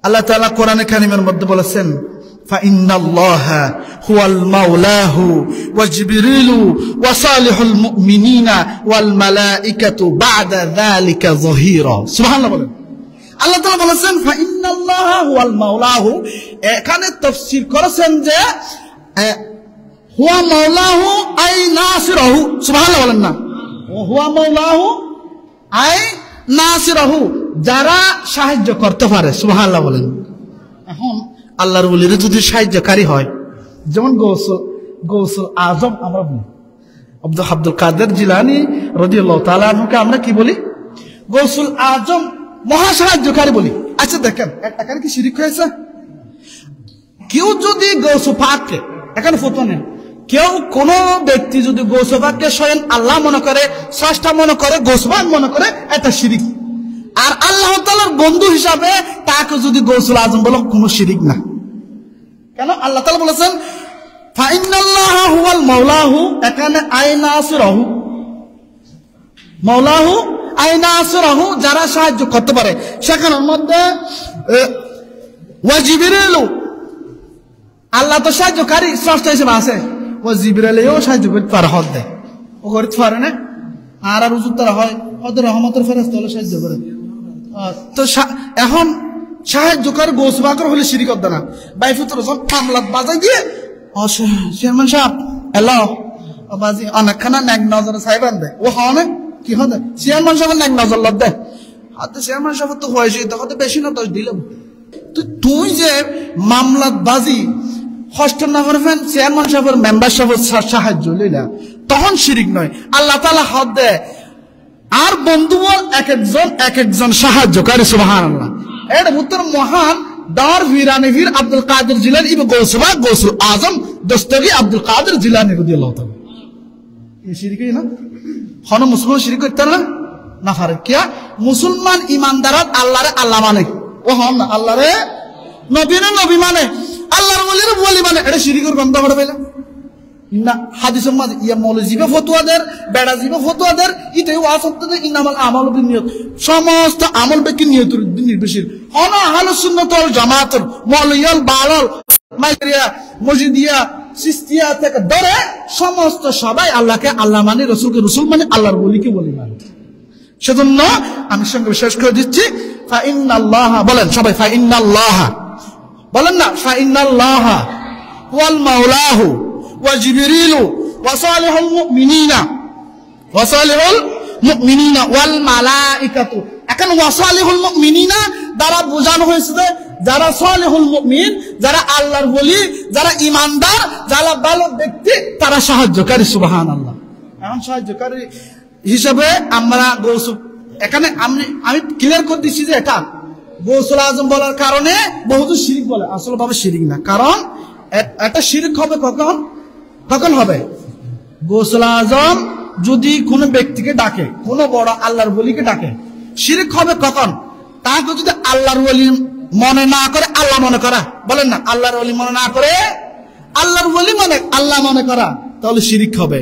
আল্লাহ তাআলা কোরআনে কারিমের মধ্যে বলেছেন, ফাইন্নাল্লাহা হুয়াল মাওলাহু ওয়া জিবরিলু ওয়া সালিহুল মুমিনিনা ওয়াল মালাইকাতু বা'দা যালিকা যাহিরা। সুবহানাল্লাহ বলেন। আল্লাহ তাআলা বলেছেন ফাইন্নাল্লাহা হুয়াল মাওলাহু, এখানে তাফসীর করেছেন যে হুয়া মাওলাহু আই নাসিরহু। সুবহানাল্লাহ বলেন না, হুয়া মাওলাহু আই নাসিরহু, যারা সাহায্য করতে পারে। সুবহানাল্লাহ বলেন। এখন আল্লাহর ওলিরা যদি সাহায্যকারী হয়, যেমন গৌসুল আজম আমরা বলি, আব্দুল কাদের জিলানী রাদিয়াল্লাহু তাআলা আনহুকে আমরা কি বলি? গৌসুল আজম, মহা সাহায্যকারী বলি। আচ্ছা দেখেন, এখানে কি শিরক হয়েছে? কেউ যদি গৌসু পাককে, এখানে ফতোয়া নেন, কেউ কোন ব্যক্তি যদি গৌসু পাককে স্বয়ং আল্লাহ মনে করে, স্রষ্টা মনে করে, গৌসু পাক মনে করে, এটা শিরক। আর আল্লাহ তাআলার বন্ধু হিসাবে তাকে যদি গৌসুল আজম বলো, কোনো শিরক না। কেন? আল্লাহ তাআলা বলেছেন ফাইন্নাল্লাহা হুয়াল মাওলাহু, এখানে আই নাসিরহু, মাওলাহু আই নাসিরহু, যারা সাহায্য করতে পারে। সেখানের মধ্যে ওয়া জিবরিলু, আল্লাহ তো সাহায্যকারী স্রষ্টা হিসেবে আছে, ওয়া জিবরিলও সাহায্য করতে পারে, হদ দেয়, ও করতে পারে না। আর উজুর তারা হয়, ওদের রহমতের ফেরেশতা হলে সাহায্য করে। তো এখন সাহায্যকারী গৌসু পাকের হলে শিরক হবে না। বাইফুতুর সব মামলাত বাজাই দিয়ে, চেয়ারম্যান সাহেব এলো বাজি অনেকখানা নেক নজর সাহেবান দেয়, ও হনে কি হবে? চেয়ারম্যান সাহেব নেক নজর লব দেয়, হাতে চেয়ারম্যান সাহেব তো হয়েছে, তখন বেশি না 10 দিলাম। তো তুই যে মামলাত বাজি হস্ত না করবেন, চেয়ারম্যান সাহেবের মেম্বার সাহেবের সাহায্য লইলা, তখন শিরক নয়। আল্লাহ তাআলা হদ দেয়, আর বন্ধু এক একজন সাহায্যকারী। সুবহানাল্লাহ। এর উত্তর মহান দার ভিরানিভীর আব্দুল কাদের জিলানী ইবনে গৌসুল আজম দস্তগী আব্দুল কাদের জিলানী রাদিয়াল্লাহু তাআলা। এই শিরক না হন মুসলমান শিরক করতে না পারে। কিয়া মুসলমান ইমানদারাত আল্লাহরে আল্লাহ মানে, ও হন না আল্লাহরে নবী মানে, আল্লাহর ওলির ওলি মানে, এটা শিরকের গন্ধ করে পেলে না। হাদিসের মাঝে ইয়া মৌলজিবে ফতোয়াদের, বেড়াজিবে ফতোয়াদের, ইতে ওয়াসত্তদের ইনামাল আমাল বিনিয়ত, সমস্ত আমল ব্যক্তি নিয়তের নির্ভরশীল। অন আহলুস সুন্নাত ওয়াল জামাতের মৌলইয়াল বালাল মাইরিয়া মসজিদিয়া সিস্তিয়া থেকে ধরে সমস্ত সবাই আল্লাহকে আল্লাহ মানে, রাসূলকে রাসূল মানে, আল্লাহর ওলিকে ওলি মানে। সেজন্য আমি সঙ্গে শেষ করে দিচ্ছি, ফাইন্নাল্লাহা বলেন সবাই, ফাইন্নাল্লাহা বলেন না, ফাইন্নাল্লাহা ওয়াল মাওলাহু ওয়া জিবরিলু ওয়া সালিহুল মুমিনিনা ওয়াল মালাইকাতু। এখানে ওয়া সালিহুল মুমিনিনা দ্বারা বোঝানো হয়েছে যারা সালিহুল মুমিন, যারা আল্লাহর ওলি, যারা ঈমানদার, যারা ভালো ব্যক্তি, তারা সাহায্যকারী। সুবহানাল্লাহ। এখন সাহায্যকারী হিসেবে আমরা গৌসু, এখানে আমি ক্লিয়ার করে দিচ্ছি যে এটা গৌসুল আজম বলার কারণে বহুত শিরক বলে, আসলে ভাবে শিরক না। কারণ এটা শিরক হবে কখন হবে? গৌসুল আজম যদি কোনো ব্যক্তিকে ডাকে, কোনো বড় আল্লাহর ওলিকে ডাকে, শিরক হবে কখন? তাকে যদি আল্লাহর ওলি মনে না করে আল্লাহ মনে করা, বলেন না, আল্লাহর ওলি মনে না করে আল্লাহর ওলি মনে আল্লাহ মনে করা, তাহলে শিরক হবে।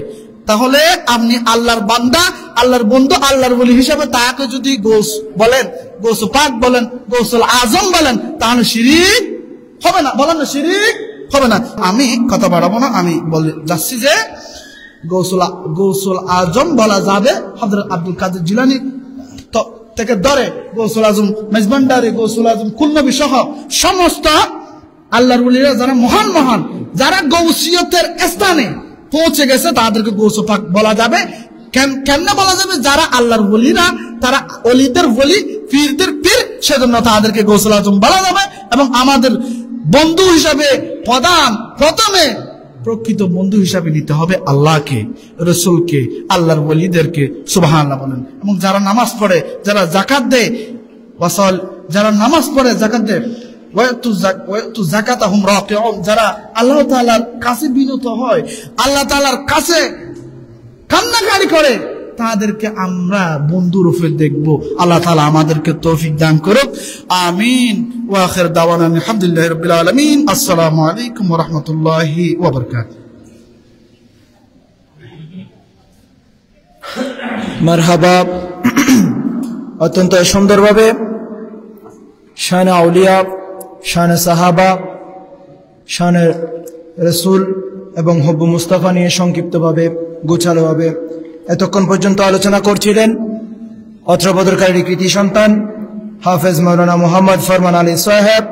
তাহলে আপনি আল্লাহর বান্দা, আল্লাহর বন্ধু, আল্লাহর ওলি হিসাবে তাকে যদি গৌস বলেন, গৌস পাক বলেন, গৌসুল আজম বলেন, তাহলে শিরক হবে না। বলেন না, শিরক হবে না। আমি কথা বাড়াবো না, আমি বলে যাচ্ছি যে গৌসুল আজম বলা যাবে হযরত আব্দুল কাদের জিলানী থেকে ধরে গৌসুল আজম মেজবান্ডারি, গৌসুল আজম কুলনবী সহ সমস্ত আল্লাহর ওলিরা যারা মহান, যারা গৌসিয়তের স্থানে পৌঁছে গেছে, তাদেরকে গৌস পাক বলা যাবে। কেমনে বলা যাবে? যারা আল্লাহর ওলিরা, তারা ওলিদের ওলি, পীরদের পীর, সেজন্য তাদেরকে গৌসুল আজম বলা যাবে। এবং আমাদের বন্ধু হিসাবে প্রথমে প্রকৃত বন্ধু হিসাবে নিতে হবে আল্লাহকে, রাসূলকে, আল্লাহর ওলিদেরকে। সুবহানাল্লাহ বলেন। এবং যারা নামাজ পড়ে, যারা যাকাত দেয়, যারা নামাজ পড়ে যাকাত দেয়, ওয়াতু যাকাতাহুম রাকিউন, যারা আল্লাহ তাআলার কাছে বিনত হয়, আল্লাহ তাআলার কাছে কান্নাকারি করে, তাদেরকে আমরা বন্ধু রূপে দেখব। আল্লাহ তাআলা আমাদেরকে তৌফিক দান করুক। আমিন। ওয়া আখির দাওয়ানা আলহামদুলিল্লাহি রাব্বিল আলামিন। আসসালামু আলাইকুম ওয়া রাহমাতুল্লাহি ওয়া বারাকাতুহু। মারহাবা। অত্যন্ত সুন্দরভাবে শায়খুল আউলিয়া শানে সাহাবা, শানে রসুল এবং হব্বু মুস্তাফা নিয়ে সংক্ষিপ্তভাবে গোছালোভাবে এতক্ষণ পর্যন্ত আলোচনা করছিলেন অত্র বদরকারীর কৃতি সন্তান হাফেজ মাওলানা মোহাম্মদ ফরমান আলী সাহেব।